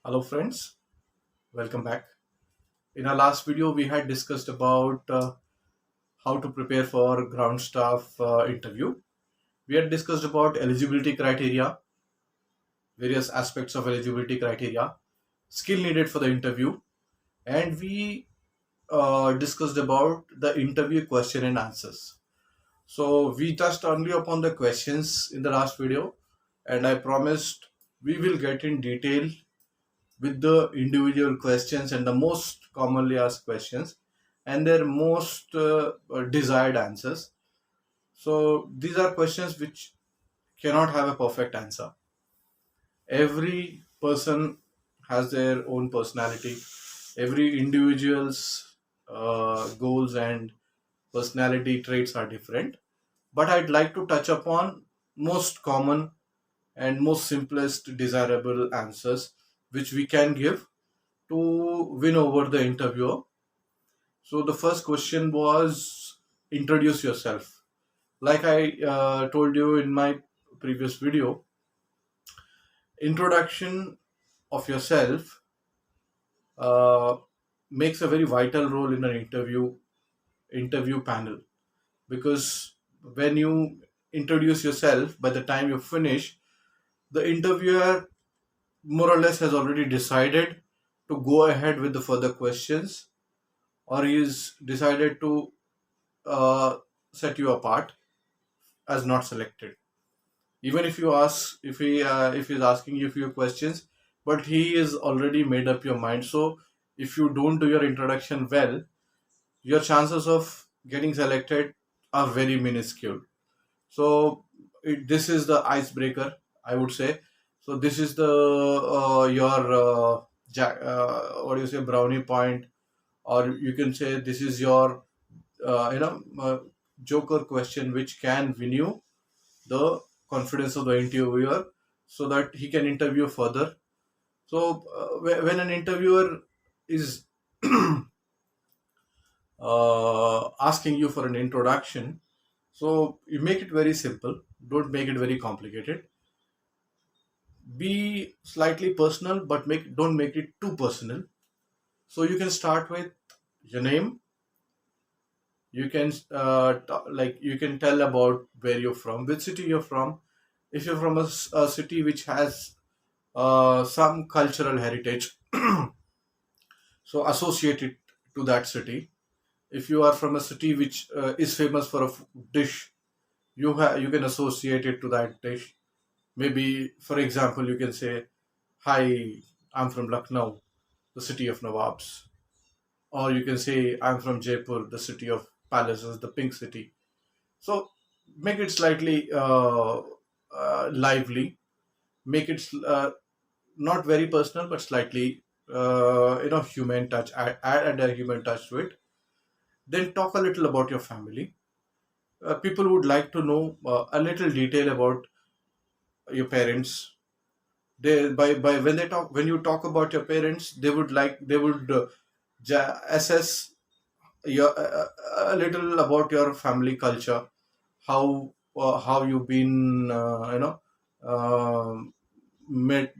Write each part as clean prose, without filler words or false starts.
Hello friends, welcome back. In our last video, we had discussed about how to prepare for ground staff interview. We had discussed about eligibility criteria, various aspects of eligibility criteria, skill needed for the interview, and we discussed about the interview question and answers. So we touched only upon the questions in the last video, and I promised we will get in detail with the individual questions and the most commonly asked questions and their most desired answers. So these are questions which cannot have a perfect answer. Every person has their own personality. Every individual's goals and personality traits are different. But I'd like to touch upon most common and most simplest desirable answers which we can give to win over the interviewer. So the first question was introduce yourself. Like I told you in my previous video, introduction of yourself uh, makes a very vital role in an interview panel, because when you introduce yourself, by the time you finish, the interviewer more or less has already decided to go ahead with the further questions, or he's decided to uh, set you apart as not selected. Even if you ask, if he's asking you a few questions, but he is already made up your mind. So if you don't do your introduction well, your chances of getting selected are very minuscule. So this is the icebreaker, I would say. So this is the your what do you say, brownie point, or you can say this is your joker question which can win you the confidence of the interviewer so that he can interview further. So when an interviewer is asking you for an introduction, so you make it very simple, don't make it very complicated. Be slightly personal, but make don't make it too personal. So you can start with your name. You can like you can tell about where you're from, which city you're from. If you're from a city which has some cultural heritage, so associate it to that city. If you are from a city which is famous for a dish, you can associate it to that dish. Maybe, for example, you can say, "Hi, I'm from Lucknow, the city of Nawabs," or you can say, "I'm from Jaipur, the city of palaces, the Pink City." So make it slightly lively. Make it not very personal, but slightly human touch. Add a human touch to it. Then talk a little about your family. People would like to know a little detail about your parents. They by when they talk when you talk about your parents, they would assess your a little about your family culture, how you've been met,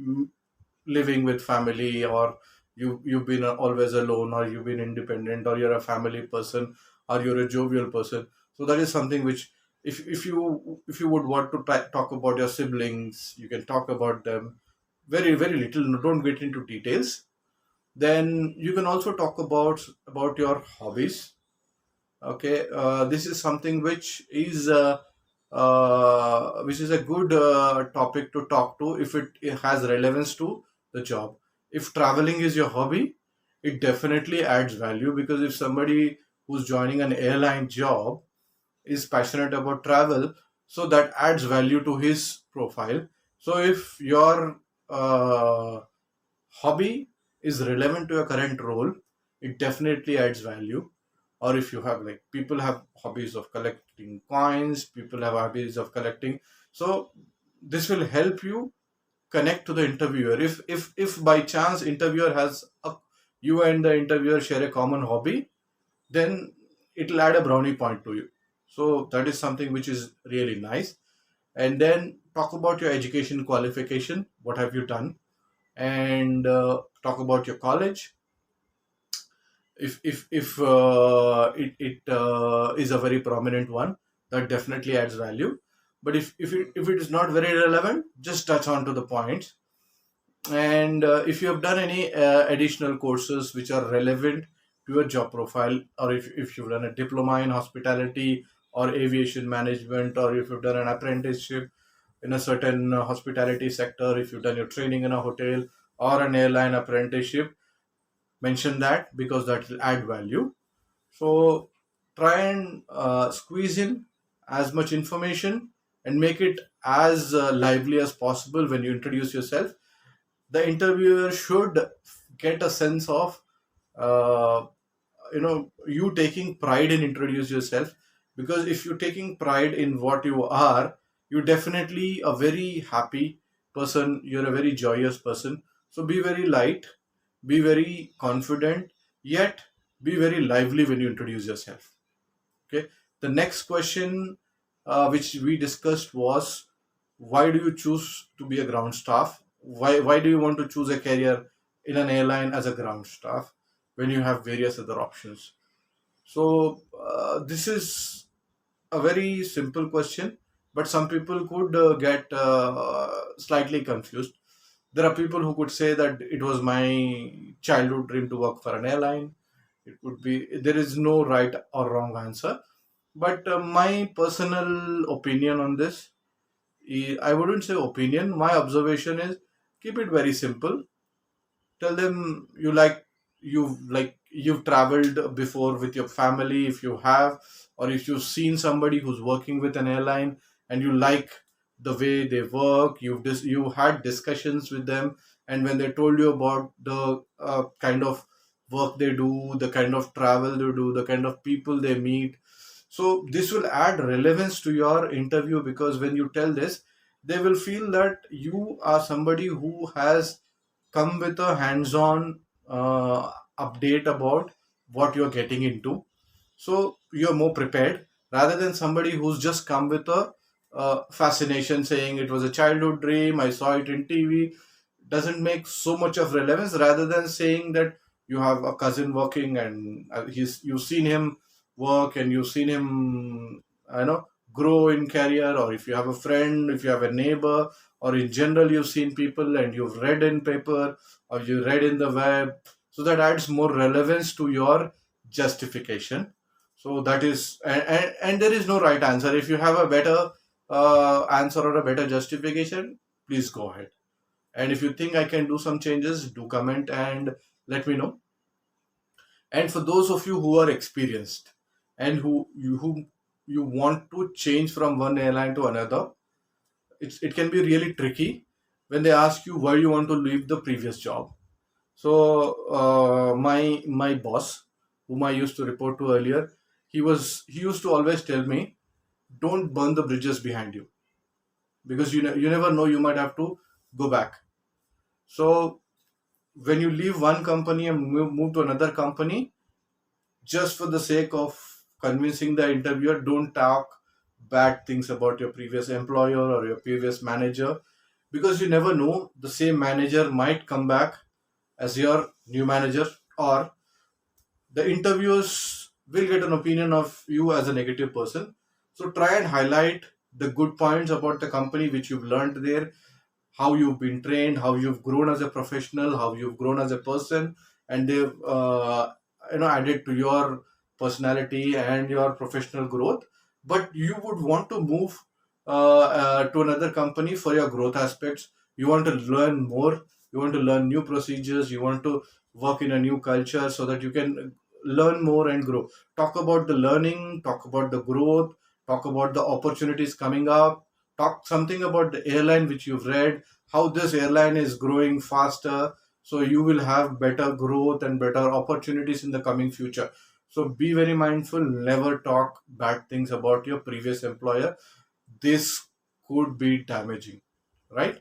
living with family, or you've been always alone, or you've been independent, or you're a family person, or you're a jovial person. So that is something which, if you would want to talk about your siblings, you can talk about them very very little. No, don't get into details. Then you can also talk about your hobbies. Okay, this is something which is a good topic to talk to if it has relevance to the job. If traveling is your hobby, it definitely adds value, because if somebody who's joining an airline job is passionate about travel, so that adds value to his profile. So if your uh, hobby is relevant to your current role, it definitely adds value. Or if you have, like, people have hobbies of collecting coins, people have hobbies of collecting, so this will help you connect to the interviewer. If by chance interviewer has a, you and the interviewer share a common hobby, then it'll add a brownie point to you. So that is something which is really nice. And then talk about your education qualification, what have you done, and talk about your college. If is a very prominent one, that definitely adds value. But if it is not very relevant, just touch on to the points. And if you have done any additional courses which are relevant to your job profile, or if you've done a diploma in hospitality or aviation management, or if you've done an apprenticeship in a certain hospitality sector, if you've done your training in a hotel or an airline apprenticeship, mention that, because that will add value. So try and squeeze in as much information and make it as lively as possible when you introduce yourself. The interviewer should get a sense of uh, you taking pride in introduce yourself, because if you're taking pride in what you are, you're definitely a very happy person, you're a very joyous person. So be very light, be very confident, yet be very lively when you introduce yourself. Okay. The next question which we discussed was, why do you choose to be a ground staff? Why do you want to choose a career in an airline as a ground staff when you have various other options? So this is a very simple question, but some people could get slightly confused. There are people who could say that it was my childhood dream to work for an airline. It could be, there is no right or wrong answer. But my personal opinion on this, I wouldn't say opinion. My observation is, keep it very simple. Tell them you've traveled before with your family, if you have, or if you've seen somebody who's working with an airline and you like the way they work. You had discussions with them, and when they told you about the kind of work they do, the kind of travel they do, the kind of people they meet, so this will add relevance to your interview, because when you tell this, they will feel that you are somebody who has come with a hands-on update about what you're getting into. So you're more prepared, rather than somebody who's just come with a fascination saying it was a childhood dream, I saw it in TV. Doesn't make so much of relevance, rather than saying that you have a cousin working and you've seen him work, and you've seen him grow in career, or if you have a friend, if you have a neighbor, or in general you've seen people and you've read in paper or you read in the web. So that adds more relevance to your justification. So that is, and there is no right answer. If you have a better answer or a better justification, please go ahead. And if you think I can do some changes, do comment and let me know. And for those of you who are experienced and who you want to change from one airline to another, it can be really tricky when they ask you why you want to leave the previous job. So my boss, whom I used to report to earlier, he used to always tell me, don't burn the bridges behind you, because you never know, you might have to go back. So when you leave one company and move to another company, just for the sake of convincing the interviewer, don't talk bad things about your previous employer or your previous manager, because you never know, the same manager might come back as your new manager, or the interviewers will get an opinion of you as a negative person. So try and highlight the good points about the company which you've learned there, how you've been trained, how you've grown as a professional, how you've grown as a person, and they've added to your personality and your professional growth. But you would want to move to another company for your growth aspects. You want to learn more. You want to learn new procedures. You want to work in a new culture so that you can learn more and grow. Talk about the learning. Talk about the growth. Talk about the opportunities coming up. Talk something about the airline which you've read, how this airline is growing faster, so you will have better growth and better opportunities in the coming future. So be very mindful, never talk bad things about your previous employer. This could be damaging, right?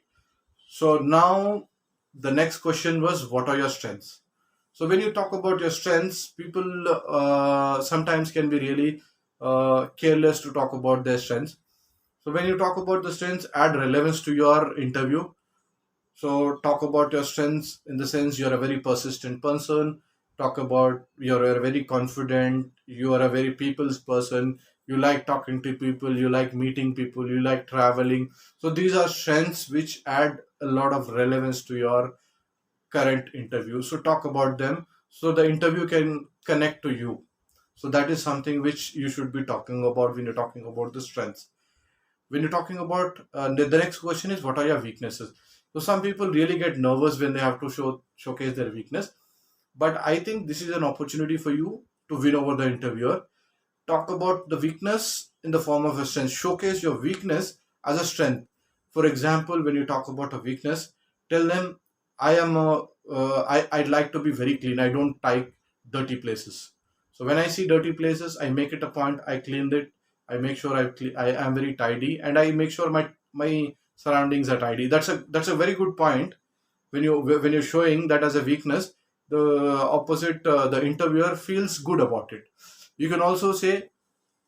So now the next question was, what are your strengths? So when you talk about your strengths, people sometimes can be really careless to talk about their strengths. So when you talk about the strengths, add relevance to your interview. So talk about your strengths in the sense you're a very persistent person. Talk about you're a very confident, you are a very people's person, you like talking to people, you like meeting people, you like traveling. So these are strengths which add a lot of relevance to your current interview. So talk about them so the interview can connect to you. So that is something which you should be talking about when you're talking about the strengths. When you're talking about the next question is what are your weaknesses. So some people really get nervous when they have to showcase their weakness, but I think this is an opportunity for you to win over the interviewer. Talk about the weakness in the form of a strength. Showcase your weakness as a strength. For example, when you talk about a weakness, tell them, I am a, I'd like to be very clean. I don't like dirty places. So when I see dirty places, I make it a point. I clean it. I make sure I am very tidy, and I make sure my surroundings are tidy. That's a very good point. When you're showing that as a weakness, the opposite, the interviewer feels good about it. You can also say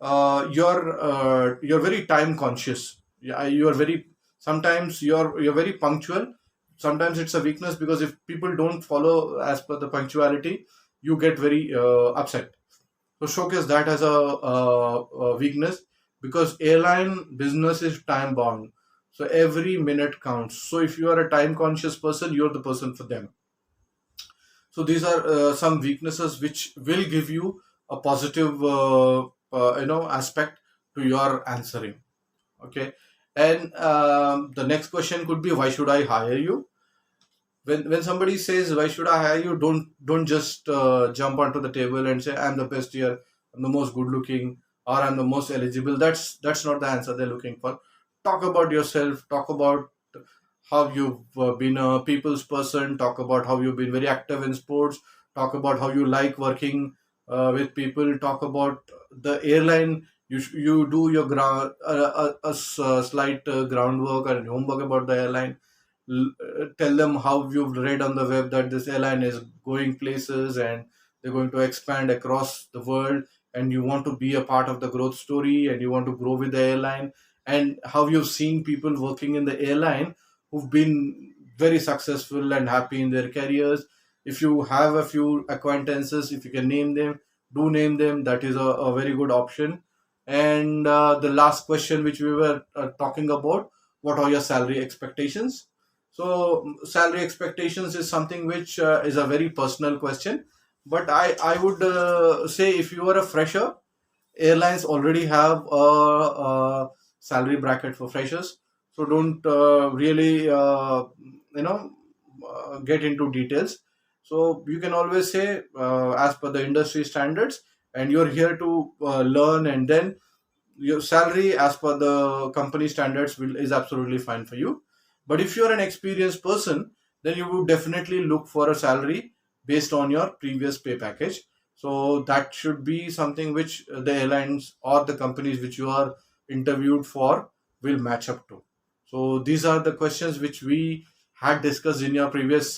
you're very time conscious. Yeah, you are very, sometimes you're very punctual. Sometimes it's a weakness because if people don't follow as per the punctuality, you get very upset. So showcase that as a weakness, because airline business is time bound. So every minute counts. So if you are a time conscious person, you're the person for them. So these are some weaknesses which will give you a positive aspect to your answering. Okay. And the next question could be, why should I hire you? When somebody says, why should I hire you, don't just jump onto the table and say, I'm the best here, I'm the most good looking, or I'm the most eligible. That's not the answer they're looking for. Talk about yourself. Talk about how you've been a people's person. Talk about how you've been very active in sports. Talk about how you like working with people. Talk about the airline. You do your slight groundwork and homework about the airline. Tell them how you've read on the web that this airline is going places and they're going to expand across the world, and you want to be a part of the growth story and you want to grow with the airline, and how you've seen people working in the airline who've been very successful and happy in their careers. If you have a few acquaintances, if you can name them, do name them. That is a very good option. And the last question which we were talking about, what are your salary expectations? So salary expectations is something which is a very personal question, but I would say if you are a fresher, airlines already have a salary bracket for freshers. So don't really you know get into details. So you can always say as per the industry standards, and you're here to learn, and then your salary as per the company standards is absolutely fine for you. But if you're an experienced person, then you would definitely look for a salary based on your previous pay package. So that should be something which the airlines or the companies which you are interviewed for will match up to. So these are the questions which we had discussed in your previous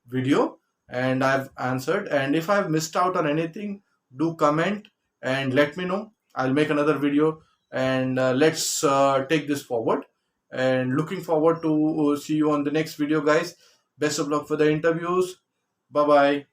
video, and I've answered. And if I've missed out on anything, do comment and let me know. I'll make another video, and let's take this forward. And looking forward to see you on the next video, guys. Best of luck for the interviews. Bye bye.